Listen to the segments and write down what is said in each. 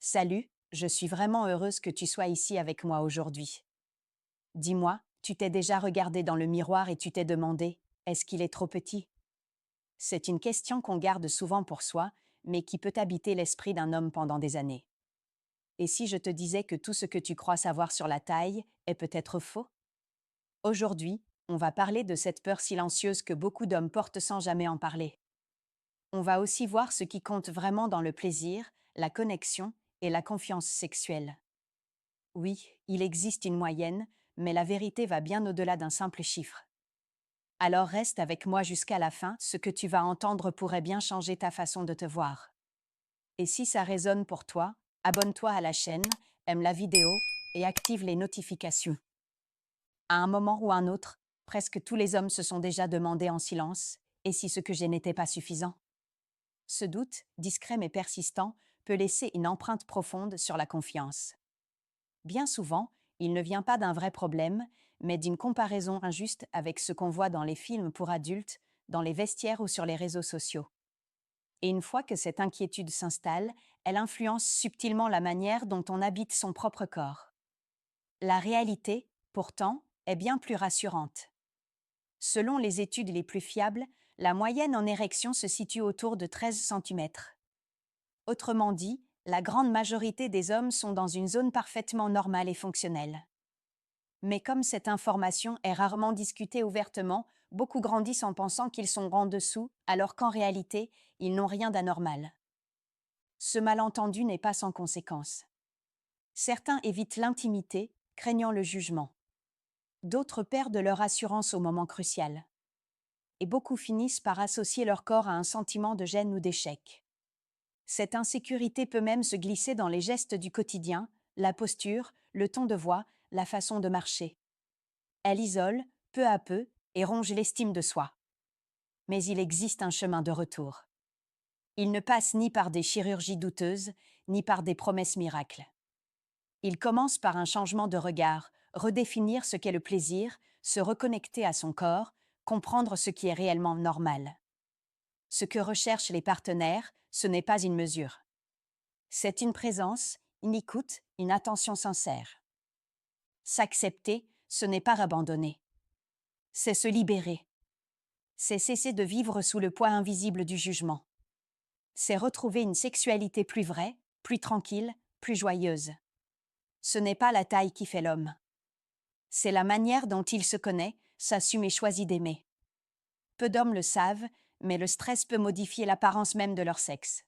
Salut, je suis vraiment heureuse que tu sois ici avec moi aujourd'hui. Dis-moi, tu t'es déjà regardé dans le miroir et tu t'es demandé, est-ce qu'il est trop petit? C'est une question qu'on garde souvent pour soi, mais qui peut habiter l'esprit d'un homme pendant des années. Et si je te disais que tout ce que tu crois savoir sur la taille est peut-être faux? Aujourd'hui, on va parler de cette peur silencieuse que beaucoup d'hommes portent sans jamais en parler. On va aussi voir ce qui compte vraiment dans le plaisir, la connexion et la confiance sexuelle. Oui, il existe une moyenne, mais la vérité va bien au-delà d'un simple chiffre. Alors reste avec moi jusqu'à la fin, ce que tu vas entendre pourrait bien changer ta façon de te voir. Et si ça résonne pour toi, abonne-toi à la chaîne, aime la vidéo et active les notifications. À un moment ou un autre, presque tous les hommes se sont déjà demandé en silence, et si ce que j'ai n'était pas suffisant? Ce doute, discret mais persistant, peut laisser une empreinte profonde sur la confiance. Bien souvent, il ne vient pas d'un vrai problème, mais d'une comparaison injuste avec ce qu'on voit dans les films pour adultes, dans les vestiaires ou sur les réseaux sociaux. Et une fois que cette inquiétude s'installe, elle influence subtilement la manière dont on habite son propre corps. La réalité, pourtant, est bien plus rassurante. Selon les études les plus fiables, la moyenne en érection se situe autour de 13 cm. Autrement dit, la grande majorité des hommes sont dans une zone parfaitement normale et fonctionnelle. Mais comme cette information est rarement discutée ouvertement, beaucoup grandissent en pensant qu'ils sont en dessous, alors qu'en réalité, ils n'ont rien d'anormal. Ce malentendu n'est pas sans conséquence. Certains évitent l'intimité, craignant le jugement. D'autres perdent leur assurance au moment crucial. Et beaucoup finissent par associer leur corps à un sentiment de gêne ou d'échec. Cette insécurité peut même se glisser dans les gestes du quotidien, la posture, le ton de voix, la façon de marcher. Elle isole, peu à peu, et ronge l'estime de soi. Mais il existe un chemin de retour. Il ne passe ni par des chirurgies douteuses, ni par des promesses miracles. Il commence par un changement de regard, redéfinir ce qu'est le plaisir, se reconnecter à son corps, comprendre ce qui est réellement normal. Ce que recherchent les partenaires, ce n'est pas une mesure. C'est une présence, une écoute, une attention sincère. S'accepter, ce n'est pas abandonner. C'est se libérer. C'est cesser de vivre sous le poids invisible du jugement. C'est retrouver une sexualité plus vraie, plus tranquille, plus joyeuse. Ce n'est pas la taille qui fait l'homme. C'est la manière dont il se connaît, s'assume et choisit d'aimer. Peu d'hommes le savent, mais le stress peut modifier l'apparence même de leur sexe.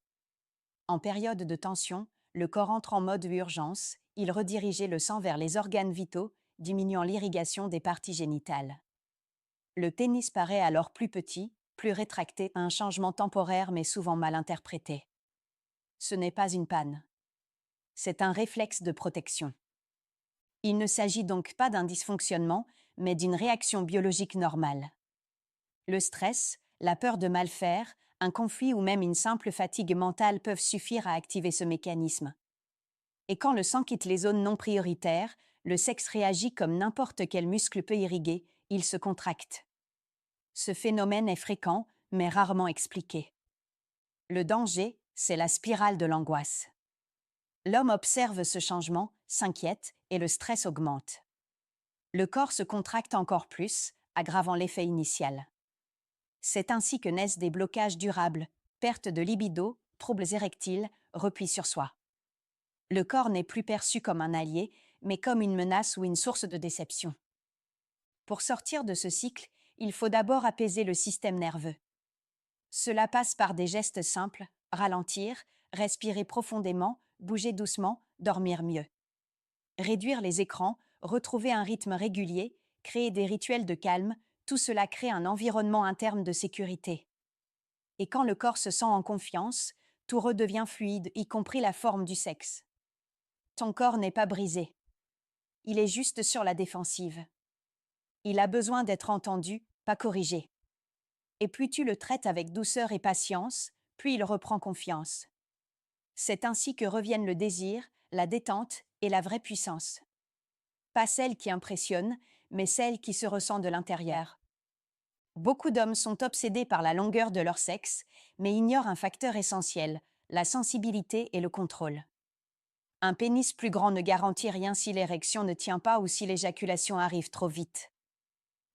En période de tension, le corps entre en mode urgence, il redirigeait le sang vers les organes vitaux, diminuant l'irrigation des parties génitales. Le pénis paraît alors plus petit, plus rétracté, un changement temporaire mais souvent mal interprété. Ce n'est pas une panne. C'est un réflexe de protection. Il ne s'agit donc pas d'un dysfonctionnement, mais d'une réaction biologique normale. Le stress, la peur de mal faire, un conflit ou même une simple fatigue mentale peuvent suffire à activer ce mécanisme. Et quand le sang quitte les zones non prioritaires, le sexe réagit comme n'importe quel muscle peut irriguer, il se contracte. Ce phénomène est fréquent, mais rarement expliqué. Le danger, c'est la spirale de l'angoisse. L'homme observe ce changement, s'inquiète et le stress augmente. Le corps se contracte encore plus, aggravant l'effet initial. C'est ainsi que naissent des blocages durables, perte de libido, troubles érectiles, repli sur soi. Le corps n'est plus perçu comme un allié, mais comme une menace ou une source de déception. Pour sortir de ce cycle, il faut d'abord apaiser le système nerveux. Cela passe par des gestes simples, ralentir, respirer profondément, bouger doucement, dormir mieux. Réduire les écrans, retrouver un rythme régulier, créer des rituels de calme, tout cela crée un environnement interne de sécurité. Et quand le corps se sent en confiance, tout redevient fluide, y compris la forme du sexe. Ton corps n'est pas brisé. Il est juste sur la défensive. Il a besoin d'être entendu, pas corrigé. Et plus tu le traites avec douceur et patience, plus il reprend confiance. C'est ainsi que reviennent le désir, la détente et la vraie puissance. Pas celle qui impressionne, mais celle qui se ressent de l'intérieur. Beaucoup d'hommes sont obsédés par la longueur de leur sexe, mais ignorent un facteur essentiel, la sensibilité et le contrôle. Un pénis plus grand ne garantit rien si l'érection ne tient pas ou si l'éjaculation arrive trop vite.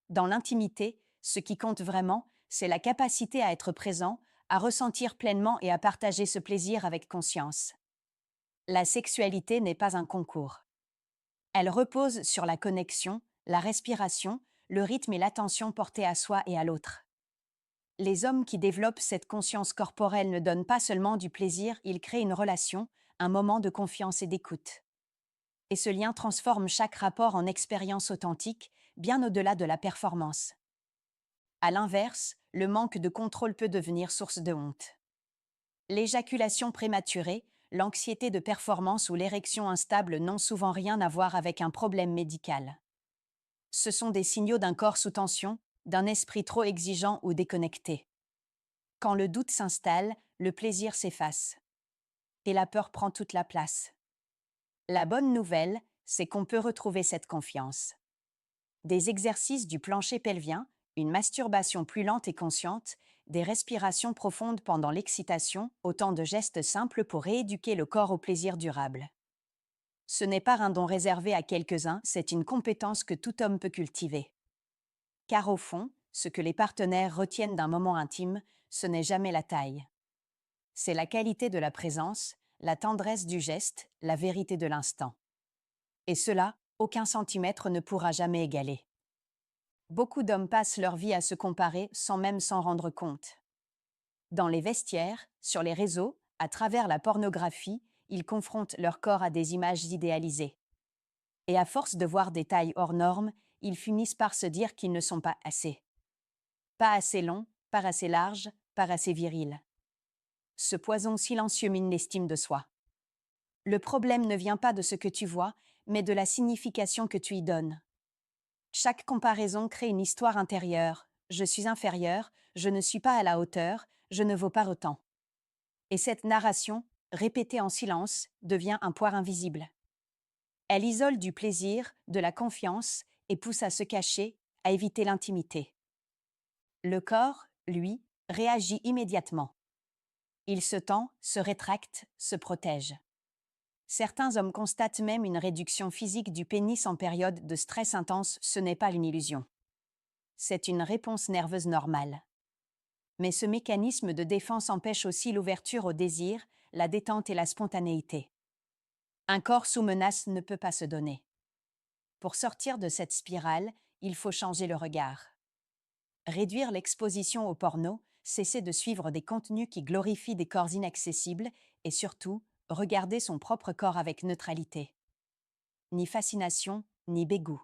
Dans l'intimité, ce qui compte vraiment, c'est la capacité à être présent, à ressentir pleinement et à partager ce plaisir avec conscience. La sexualité n'est pas un concours. Elle repose sur la connexion, la respiration, le rythme et l'attention portée à soi et à l'autre. Les hommes qui développent cette conscience corporelle ne donnent pas seulement du plaisir, ils créent une relation, un moment de confiance et d'écoute. Et ce lien transforme chaque rapport en expérience authentique, bien au-delà de la performance. À l'inverse, le manque de contrôle peut devenir source de honte. L'éjaculation prématurée, l'anxiété de performance ou l'érection instable n'ont souvent rien à voir avec un problème médical. Ce sont des signaux d'un corps sous tension, d'un esprit trop exigeant ou déconnecté. Quand le doute s'installe, le plaisir s'efface. Et la peur prend toute la place. La bonne nouvelle, c'est qu'on peut retrouver cette confiance. Des exercices du plancher pelvien, une masturbation plus lente et consciente, des respirations profondes pendant l'excitation, autant de gestes simples pour rééduquer le corps au plaisir durable. Ce n'est pas un don réservé à quelques-uns, c'est une compétence que tout homme peut cultiver. Car au fond, ce que les partenaires retiennent d'un moment intime, ce n'est jamais la taille. C'est la qualité de la présence, la tendresse du geste, la vérité de l'instant. Et cela, aucun centimètre ne pourra jamais égaler. Beaucoup d'hommes passent leur vie à se comparer sans même s'en rendre compte. Dans les vestiaires, sur les réseaux, à travers la pornographie, ils confrontent leur corps à des images idéalisées. Et à force de voir des tailles hors normes, ils finissent par se dire qu'ils ne sont pas assez. Pas assez longs, pas assez larges, pas assez virils. Ce poison silencieux mine l'estime de soi. Le problème ne vient pas de ce que tu vois, mais de la signification que tu y donnes. Chaque comparaison crée une histoire intérieure. Je suis inférieur, je ne suis pas à la hauteur, je ne vaux pas autant. Et cette narration, répétée en silence, devient un poids invisible. Elle isole du plaisir, de la confiance et pousse à se cacher, à éviter l'intimité. Le corps, lui, réagit immédiatement. Il se tend, se rétracte, se protège. Certains hommes constatent même une réduction physique du pénis en période de stress intense, ce n'est pas une illusion. C'est une réponse nerveuse normale. Mais ce mécanisme de défense empêche aussi l'ouverture au désir, la détente et la spontanéité. Un corps sous menace ne peut pas se donner. Pour sortir de cette spirale, il faut changer le regard. Réduire l'exposition au porno, cesser de suivre des contenus qui glorifient des corps inaccessibles et surtout, regarder son propre corps avec neutralité. Ni fascination, ni bégout.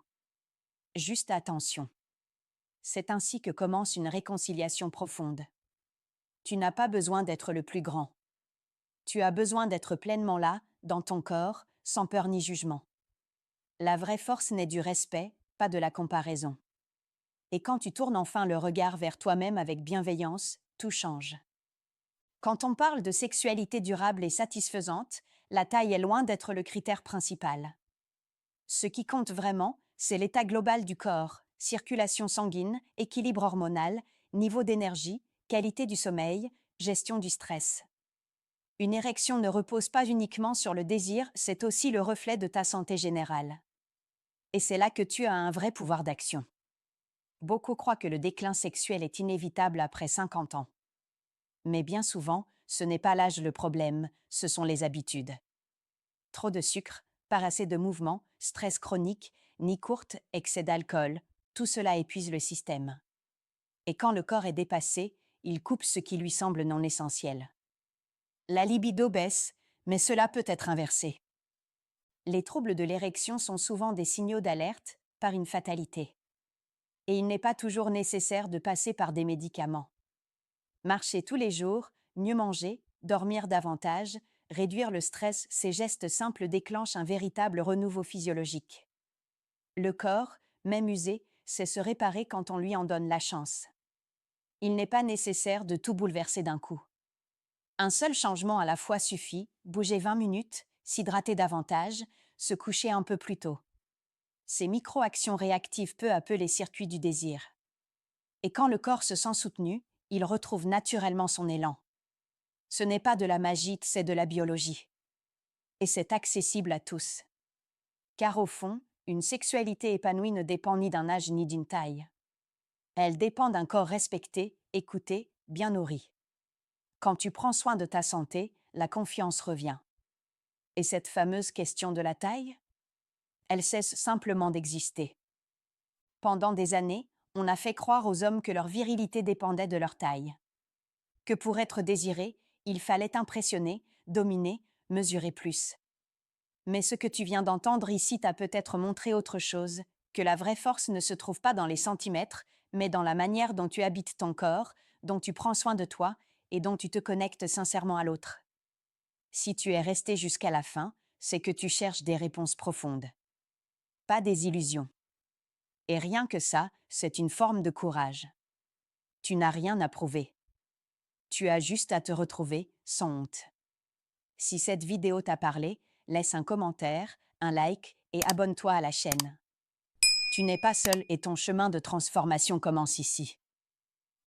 Juste attention. C'est ainsi que commence une réconciliation profonde. Tu n'as pas besoin d'être le plus grand. Tu as besoin d'être pleinement là, dans ton corps, sans peur ni jugement. La vraie force naît du respect, pas de la comparaison. Et quand tu tournes enfin le regard vers toi-même avec bienveillance, tout change. Quand on parle de sexualité durable et satisfaisante, la taille est loin d'être le critère principal. Ce qui compte vraiment, c'est l'état global du corps, circulation sanguine, équilibre hormonal, niveau d'énergie, qualité du sommeil, gestion du stress. Une érection ne repose pas uniquement sur le désir, c'est aussi le reflet de ta santé générale. Et c'est là que tu as un vrai pouvoir d'action. Beaucoup croient que le déclin sexuel est inévitable après 50 ans. Mais bien souvent, ce n'est pas l'âge le problème, ce sont les habitudes. Trop de sucre, pas assez de mouvement, stress chronique, ni courte, excès d'alcool, tout cela épuise le système. Et quand le corps est dépassé, il coupe ce qui lui semble non essentiel. La libido baisse, mais cela peut être inversé. Les troubles de l'érection sont souvent des signaux d'alerte, par une fatalité. Et il n'est pas toujours nécessaire de passer par des médicaments. Marcher tous les jours, mieux manger, dormir davantage, réduire le stress, ces gestes simples déclenchent un véritable renouveau physiologique. Le corps, même usé, sait se réparer quand on lui en donne la chance. Il n'est pas nécessaire de tout bouleverser d'un coup. Un seul changement à la fois suffit, bouger 20 minutes, s'hydrater davantage, se coucher un peu plus tôt. Ces micro-actions réactivent peu à peu les circuits du désir. Et quand le corps se sent soutenu, il retrouve naturellement son élan. Ce n'est pas de la magie, c'est de la biologie. Et c'est accessible à tous. Car au fond, une sexualité épanouie ne dépend ni d'un âge ni d'une taille. Elle dépend d'un corps respecté, écouté, bien nourri. Quand tu prends soin de ta santé, la confiance revient. Et cette fameuse question de la taille? Elle cesse simplement d'exister. Pendant des années, on a fait croire aux hommes que leur virilité dépendait de leur taille. Que pour être désiré, il fallait impressionner, dominer, mesurer plus. Mais ce que tu viens d'entendre ici t'a peut-être montré autre chose, que la vraie force ne se trouve pas dans les centimètres, mais dans la manière dont tu habites ton corps, dont tu prends soin de toi et dont tu te connectes sincèrement à l'autre. Si tu es resté jusqu'à la fin, c'est que tu cherches des réponses profondes, pas des illusions. Et rien que ça, c'est une forme de courage. Tu n'as rien à prouver. Tu as juste à te retrouver sans honte. Si cette vidéo t'a parlé, laisse un commentaire, un like et abonne-toi à la chaîne. Tu n'es pas seul et ton chemin de transformation commence ici.